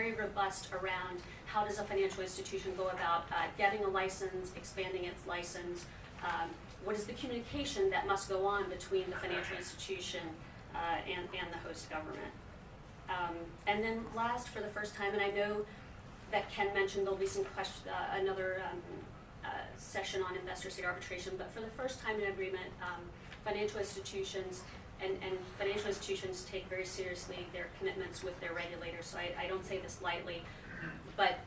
very robust around how does a financial institution go about getting a license, expanding its license, what is the communication that must go on between the financial institution and the host government. And then last, for the first time, and I know that Ken mentioned there'll be some another session on investor-state arbitration, but for the first time in agreement, financial institutions and financial institutions take very seriously their commitments with their regulators. So I don't say this lightly, but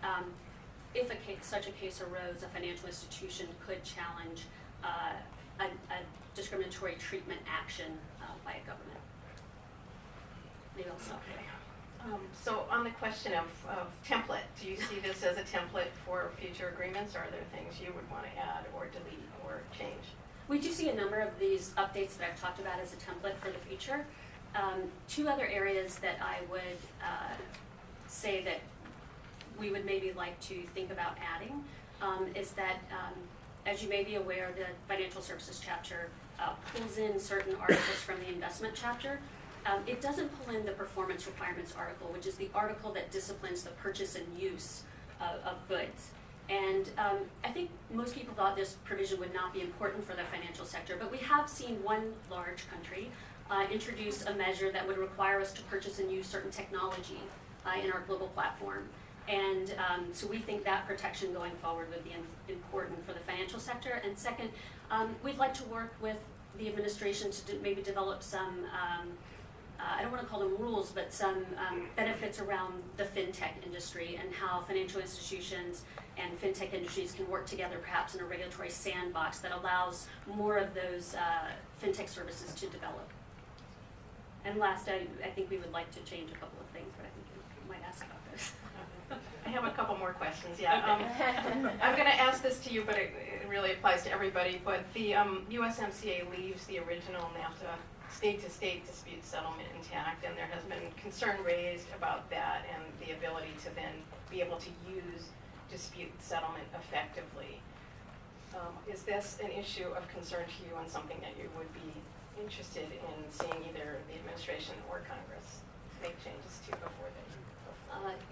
if such a case arose, a financial institution could challenge a discriminatory treatment action by a government. Maybe I'll stop there. So on the question of template, do you see this as a template for future agreements, or are there things you would want to add or delete or change? We do see a number of these updates that I've talked about as a template for the future. Two other areas that I would say that we would maybe like to think about adding is that, as you may be aware, the Financial Services chapter pulls in certain articles from the investment chapter. It doesn't pull in the performance requirements article, which is the article that disciplines the purchase and use of goods. And I think most people thought this provision would not be important for the financial sector, but we have seen one large country introduce a measure that would require us to purchase and use certain technology in our global platform. And so we think that protection going forward would be important for the financial sector. And second, we'd like to work with the administration to maybe develop some I don't want to call them rules, but some benefits around the fintech industry and how financial institutions and fintech industries can work together perhaps in a regulatory sandbox that allows more of those fintech services to develop. And last, I think we would like to change a couple of things, but I think you might ask about those. I have a couple more questions, yeah. Okay. I'm going to ask this to you, but it really applies to everybody, but the USMCA leaves the original NAFTA state-to-state dispute settlement intact, and there has been concern raised about that and the ability to then be able to use dispute settlement effectively. Is this an issue of concern to you and something that you would be interested in seeing either the administration or Congress make changes to before they go?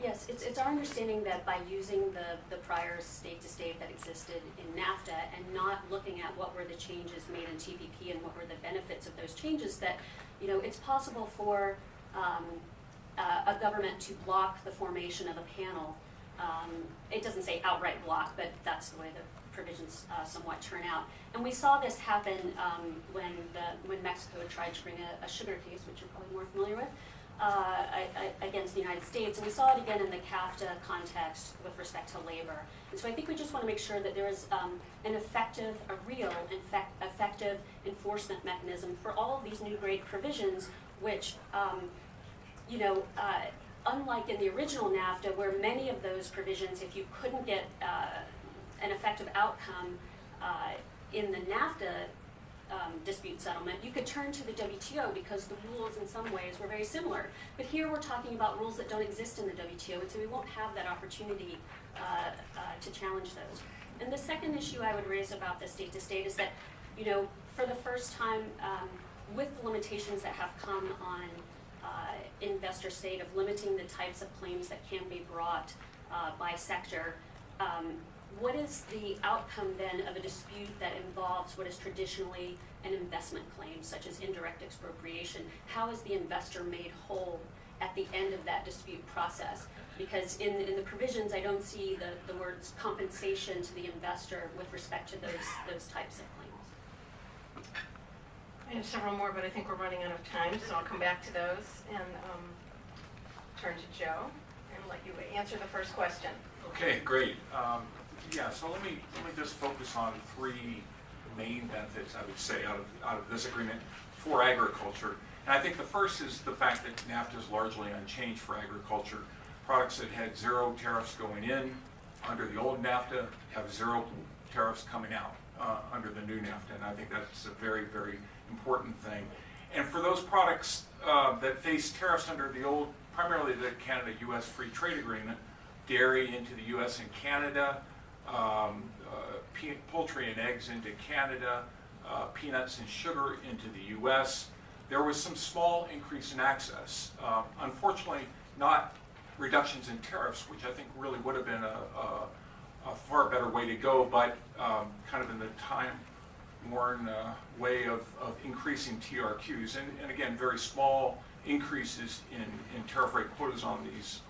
Yes, it's our understanding that by using the prior state-to-state that existed in NAFTA and not looking at what were the changes made in TPP and what were the benefits of those changes, that it's possible for a government to block the formation of a panel. It doesn't say outright block, but that's the way the provisions somewhat turn out. And we saw this happen when Mexico tried to bring a sugar case, which you're probably more familiar with, against the United States, and we saw it again in the CAFTA context with respect to labor. And so I think we just want to make sure that there is a real effective enforcement mechanism for all of these new great provisions, which, unlike in the original NAFTA, where many of those provisions, if you couldn't get an effective outcome in the NAFTA dispute settlement, you could turn to the WTO because the rules in some ways were very similar. But here we're talking about rules that don't exist in the WTO, and so we won't have that opportunity to challenge those. And the second issue I would raise about the state-to-state is that, for the first time, with the limitations that have come on investor state of limiting the types of claims that can be brought by sector, what is the outcome then of a dispute that involves what is traditionally an investment claim, such as indirect expropriation? How is the investor made whole at the end of that dispute process? Because in the provisions, I don't see the words compensation to the investor with respect to those types of claims. I have several more, but I think we're running out of time, so I'll come back to those and turn to Joe and let you answer the first question. Okay, great. Yeah, so let me just focus on three main benefits, I would say, out of this agreement for agriculture. And I think the first is the fact that NAFTA is largely unchanged for agriculture. Products that had zero tariffs going in under the old NAFTA have zero tariffs coming out under the new NAFTA, and I think that's a very, very important thing. And for those products that face tariffs under the old, primarily the Canada-U.S. Free Trade Agreement, dairy into the U.S. and Canada, poultry and eggs into Canada, peanuts and sugar into the U.S., there was some small increase in access. Unfortunately, not reductions in tariffs, which I think really would have been a far better way to go, but kind of in the time-worn way of increasing TRQs, and again, very small increases in tariff rate quotas on these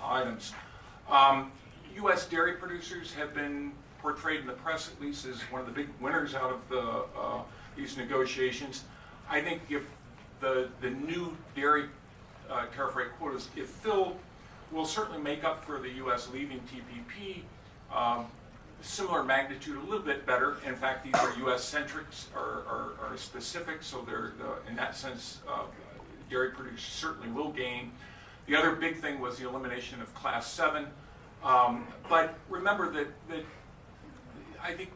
items. U.S. dairy producers have been portrayed in the press, at least, as one of the big winners out of these negotiations. I think if the new dairy tariff rate quotas, if filled, will certainly make up for the U.S. leaving TPP. Similar magnitude, a little bit better. In fact, these are U.S.-centric or specific, so they're in that sense, dairy producers certainly will gain. The other big thing was the elimination of Class 7. But remember that I think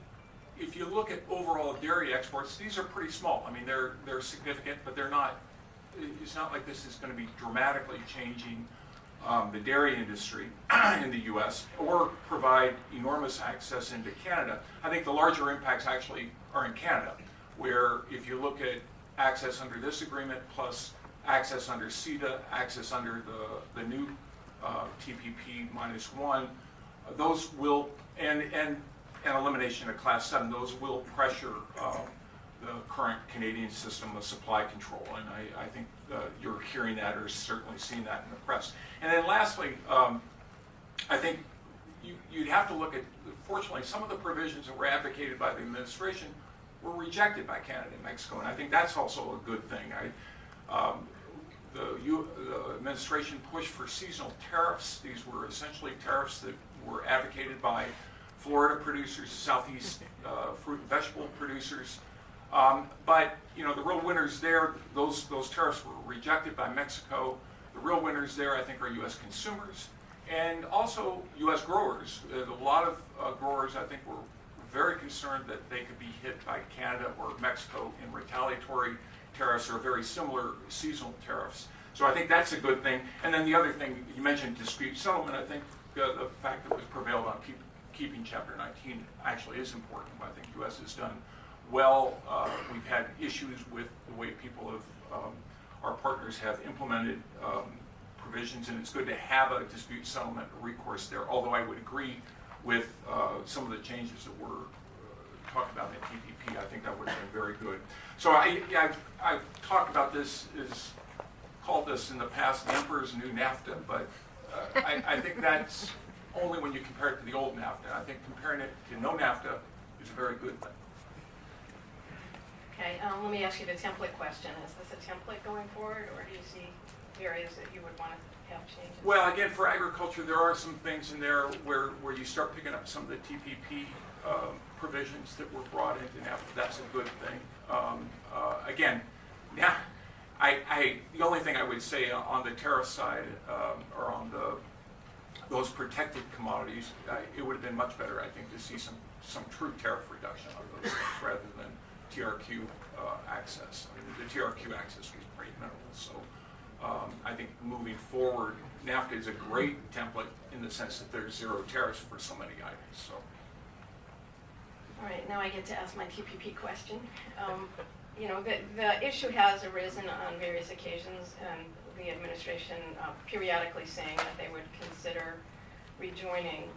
if you look at overall dairy exports, these are pretty small. I mean, they're significant, but they're not. It's not like this is going to be dramatically changing the dairy industry in the U.S. or provide enormous access into Canada. I think the larger impacts actually are in Canada, where if you look at access under this agreement plus access under CETA, access under the new TPP-1, those will, and elimination of Class 7, those will pressure the current Canadian system of supply control, and I think you're hearing that or certainly seeing that in the press. And then lastly, I think you'd have to look at, fortunately, some of the provisions that were advocated by the administration were rejected by Canada and Mexico, and I think that's also a good thing. The administration pushed for seasonal tariffs. These were essentially tariffs that were advocated by Florida producers, Southeast fruit and vegetable producers. But you know, the real winners there, those tariffs were rejected by Mexico. The real winners there, I think, are U.S. consumers and also U.S. growers. A lot of growers, I think, were very concerned that they could be hit by Canada or Mexico in retaliatory tariffs or very similar seasonal tariffs. So I think that's a good thing. And then the other thing, you mentioned dispute settlement. I think the fact that we've prevailed on keeping Chapter 19 actually is important. I think the U.S. has done well. We've had issues with the way people have, our partners have implemented provisions, and it's good to have a dispute settlement recourse there, although I would agree with some of the changes that were talked about in the TPP. I think that would have been very good. So I've talked about this, called this in the past the Emperor's New NAFTA, but I think that's only when you compare it to the old NAFTA. I think comparing it to no NAFTA is a very good thing. Okay, let me ask you the template question. Is this a template going forward, or do you see areas that you would want to have changes? Well, again, for agriculture, there are some things in there where you start picking up some of the TPP provisions that were brought into NAFTA. That's a good thing. Again, yeah, the only thing I would say on the tariff side or on those protected commodities, it would have been much better, I think, to see some true tariff reduction on those things rather than TRQ access. I mean, the TRQ access was pretty minimal. So I think moving forward, NAFTA is a great template in the sense that there's zero tariffs for so many items. So. All right, now I get to ask my TPP question. You know, the issue has arisen on various occasions, and the administration periodically saying that they would consider rejoining.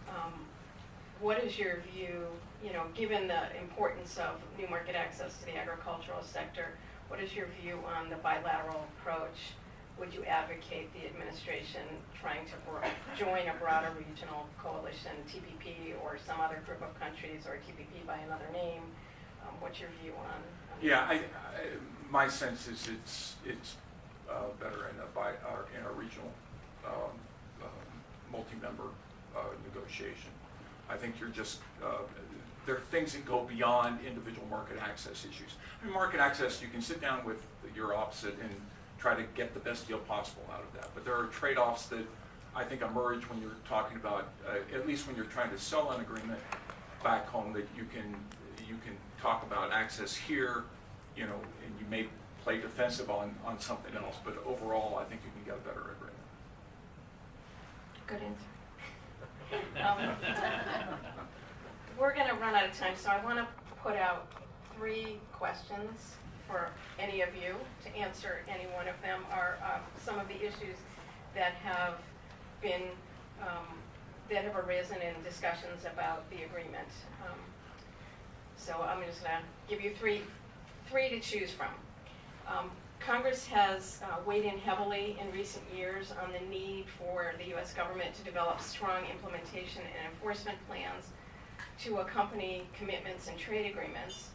What is your view, you know, given the importance of new market access to the agricultural sector, what is your view on the bilateral approach? Would you advocate the administration trying to join a broader regional coalition, TPP, or some other group of countries, or TPP by another name? What's your view on Yeah, my sense is it's better in a regional multi-member negotiation. I think you're just there are things that go beyond individual market access issues. I mean, market access, you can sit down with your opposite and try to get the best deal possible out of that. But there are trade-offs that I think emerge when you're talking about, at least when you're trying to sell an agreement back home, that you can talk about access here, you know, and you may play defensive on something else. But overall, I think you can get a better agreement. Good answer. We're going to run out of time, so I want to put out 3 questions for any of you to answer. Any one of them are some of the issues that have been, that have arisen in discussions about the agreement. So I'm just going to give you three to choose from. Congress has weighed in heavily in recent years on the need for the U.S. government to develop strong implementation and enforcement plans to accompany commitments and trade agreements.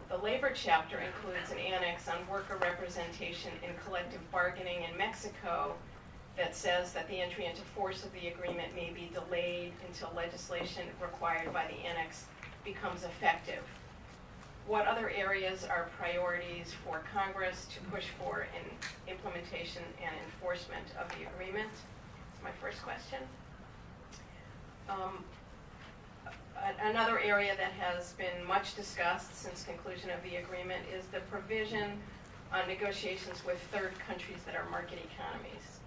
The labor chapter includes an annex on worker representation in collective bargaining in Mexico that says that the entry into force of the agreement may be delayed until legislation required by the annex becomes effective. What other areas are priorities for Congress to push for in implementation and enforcement of the agreement? That's my first question. Another area that has been much discussed since conclusion of the agreement is the provision on negotiations with third countries that are market economies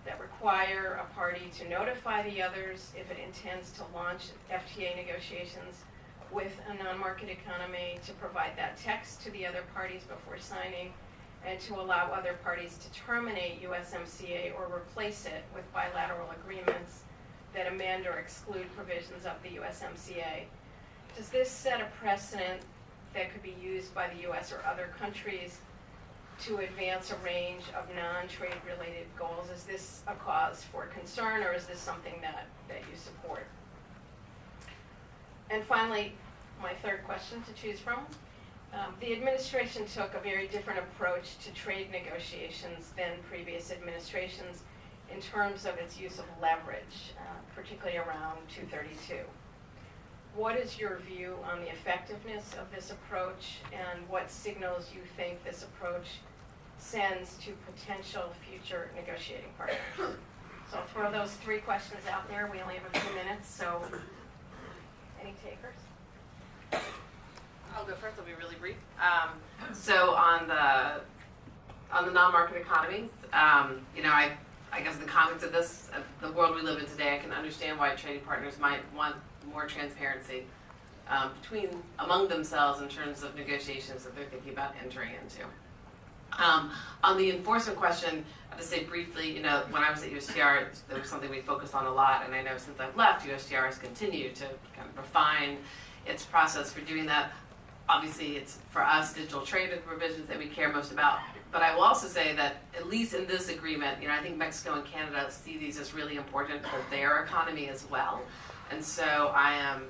that require a party to notify the others if it intends to launch FTA negotiations with a non-market economy, to provide that text to the other parties before signing, and to allow other parties to terminate USMCA or replace it with bilateral agreements that amend or exclude provisions of the USMCA. Does this set a precedent that could be used by the U.S. or other countries to advance a range of non-trade related goals? Is this a cause for concern, or is this something that you support? And finally, my third question to choose from. The administration took a very different approach to trade negotiations than previous administrations in terms of its use of leverage, particularly around 232. What is your view on the effectiveness of this approach, and what signals you think this approach sends to potential future negotiating partners? So I'll throw those three questions out there. We only have a few minutes, so any takers? I'll go first. I'll be really brief. So on the non-market economies, I guess in the context of this, the world we live in today, I can understand why trading partners might want more transparency among themselves in terms of negotiations that they're thinking about entering into. On the enforcement question, I have to say briefly, when I was at USTR, there was something we focused on a lot, and I know since I've left, USTR has continued to kind of refine its process for doing that. Obviously, it's, for us, digital trade provisions that we care most about. But I will also say that, at least in this agreement, I think Mexico and Canada see these as really important for their economy as well. And so I am,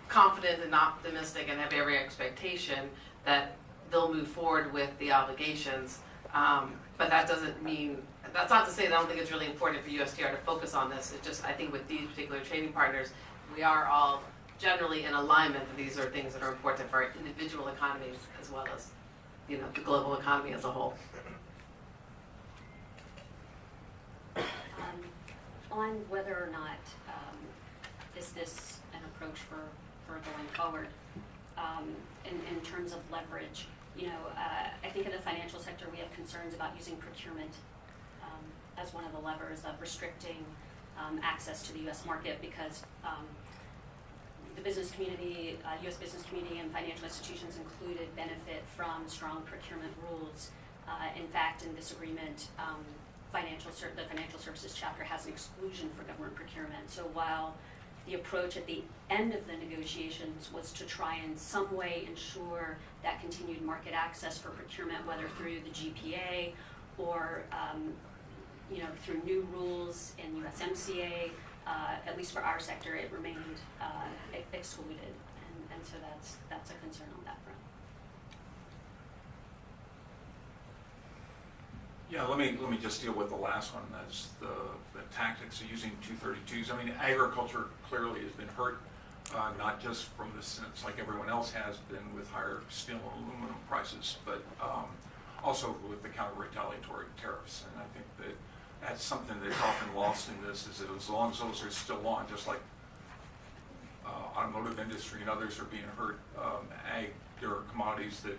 confident and optimistic and have every expectation that they'll move forward with the obligations. But that doesn't mean, that's not to say that I don't think it's really important for USTR to focus on this. It's just, I think with these particular trading partners, we are all generally in alignment that these are things that are important for our individual economies as well as, the global economy as a whole. On whether or not is this an approach for going forward, in terms of leverage, I think in the financial sector we have concerns about using procurement as one of the levers of restricting access to the U.S. market, because the business community, U.S. business community and financial institutions included benefit from strong procurement rules. In fact, in this agreement, the financial services chapter has an exclusion for government procurement. So while the approach at the end of the negotiations was to try in some way ensure that continued market access for procurement, whether through the GPA or through new rules in USMCA, at least for our sector, it remained excluded, and so that's a concern on that front. Yeah, let me just deal with the last one. That's the tactics of using 232s. I mean, agriculture clearly has been hurt, not just from the sense like everyone else has been with higher steel and aluminum prices, but also with the counter-retaliatory tariffs. And I think that that's something that's often lost in this, is that as long as those are still on, just like automotive industry and others are being hurt, there are commodities that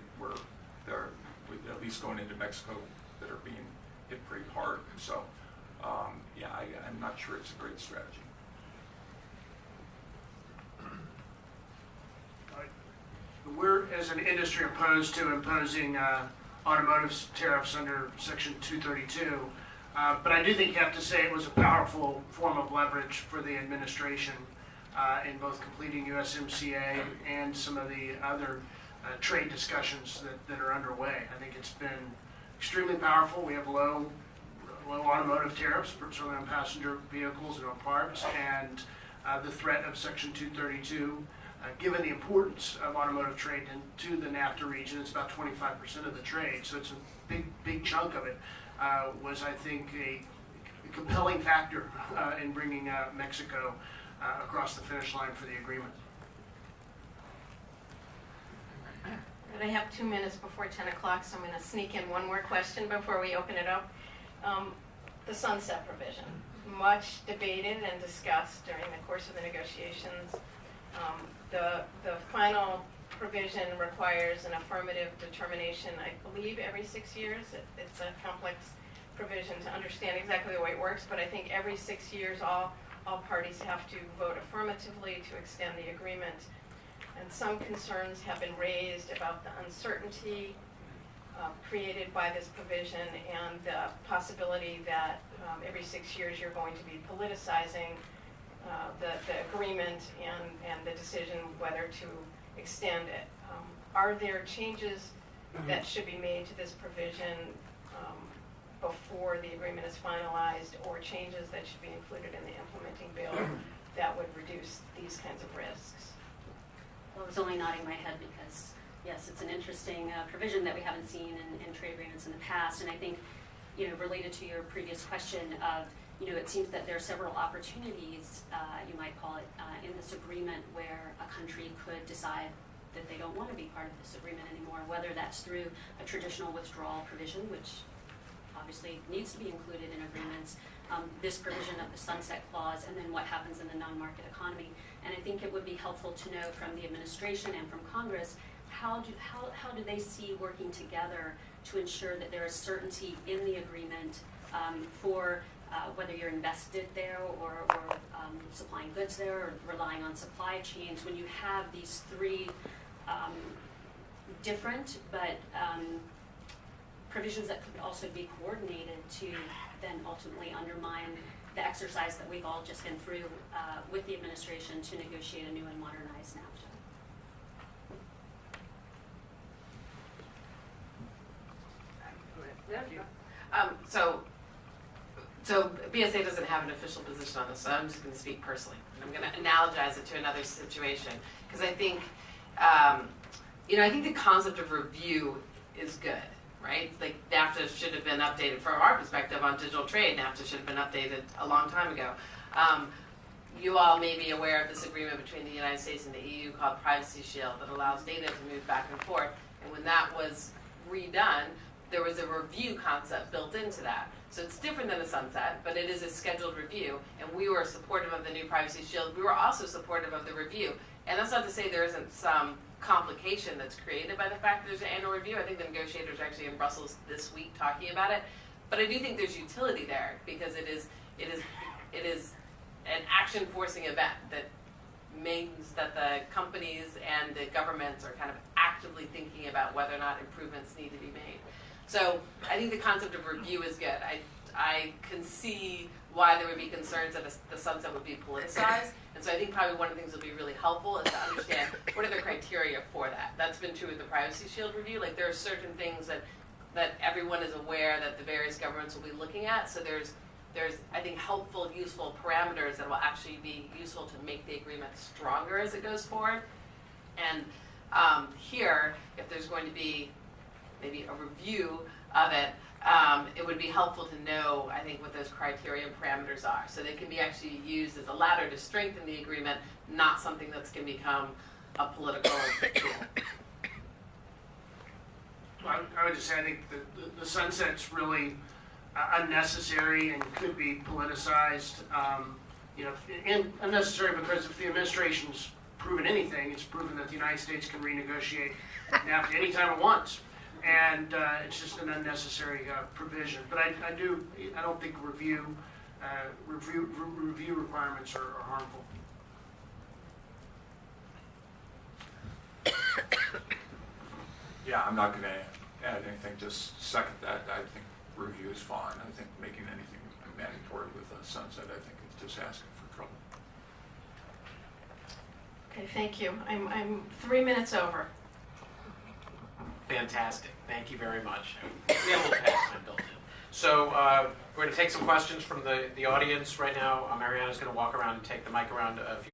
they're at least going into Mexico that are being hit pretty hard. So, I'm not sure it's a great strategy. We're, as an industry, opposed to imposing automotive tariffs under Section 232. But I do think you have to say it was a powerful form of leverage for the administration in both completing USMCA and some of the other trade discussions that are underway. I think it's been extremely powerful. We have low automotive tariffs, certainly on passenger vehicles and on parts, and the threat of Section 232, given the importance of automotive trade to the NAFTA region, it's about 25% of the trade, so it's a big chunk of it, was, I think, a compelling factor in bringing Mexico across the finish line for the agreement. But I have 2 minutes before 10 o'clock, so I'm going to sneak in one more question before we open it up. The sunset provision, much debated and discussed during the course of the negotiations. The final provision requires an affirmative determination, I believe, every 6 years. It's a complex provision to understand exactly the way it works, but I think every 6 years all parties have to vote affirmatively to extend the agreement. And some concerns have been raised about the uncertainty created by this provision and the possibility that every 6 years you're going to be politicizing the agreement and the decision whether to extend it. Are there changes that should be made to this provision before the agreement is finalized, or changes that should be included in the implementing bill that would reduce these kinds of risks? Well, I was only nodding my head because, yes, it's an interesting provision that we haven't seen in trade agreements in the past. And I think, related to your previous question of, it seems that there are several opportunities, you might call it, in this agreement where a country could decide that they don't want to be part of this agreement anymore, whether that's through a traditional withdrawal provision, which obviously needs to be included in agreements, this provision of the sunset clause, and then what happens in the non-market economy. And I think it would be helpful to know from the administration and from Congress, how do they see working together to ensure that there is certainty in the agreement for whether you're invested there or supplying goods there or relying on supply chains, when you have these three different but provisions that could also be coordinated to then ultimately undermine the exercise that we've all just been through with the administration to negotiate a new and modernized NAFTA. So BSA doesn't have an official position on this, so I'm just going to speak personally. I'm going to analogize it to another situation, because I think, I think the concept of review is good, right? Like NAFTA should have been updated from our perspective on digital trade. NAFTA should have been updated a long time ago. You all may be aware of this agreement between the United States and the EU called Privacy Shield that allows data to move back and forth. And when that was redone, there was a review concept built into that. So it's different than a sunset, but it is a scheduled review. And we were supportive of the new Privacy Shield. We were also supportive of the review. And that's not to say there isn't some complication that's created by the fact that there's an annual review. I think the negotiators are actually in Brussels this week talking about it. But I do think there's utility there, because it is an action-forcing event that means that the companies and the governments are kind of actively thinking about whether or not improvements need to be made. So I think the concept of review is good. I can see why there would be concerns that the sunset would be politicized. And so I think probably one of the things that would be really helpful is to understand what are the criteria for that. That's been true with the Privacy Shield review. Like there are certain things that everyone is aware that the various governments will be looking at. So there's I think helpful, useful parameters that will actually be useful to make the agreement stronger as it goes forward. And here, if there's going to be maybe a review of it, it would be helpful to know, I think, what those criteria and parameters are. So they can be actually used as a ladder to strengthen the agreement, not something that's going to become a political tool. Well, I would just say I think the sunset's really unnecessary and could be politicized. And unnecessary because if the administration's proven anything, it's proven that the United States can renegotiate NAFTA anytime it wants. And it's just an unnecessary provision. But I don't think review requirements are harmful. Yeah, I'm not going to add anything, just second that. I think review is fine. I think making anything mandatory with a sunset, I think it's just asking for trouble. Okay, thank you. I'm 3 minutes over. Fantastic. Thank you very much. We have a little past time built in. So we're going to take some questions from the audience right now. Mariana's going to walk around and take the mic around.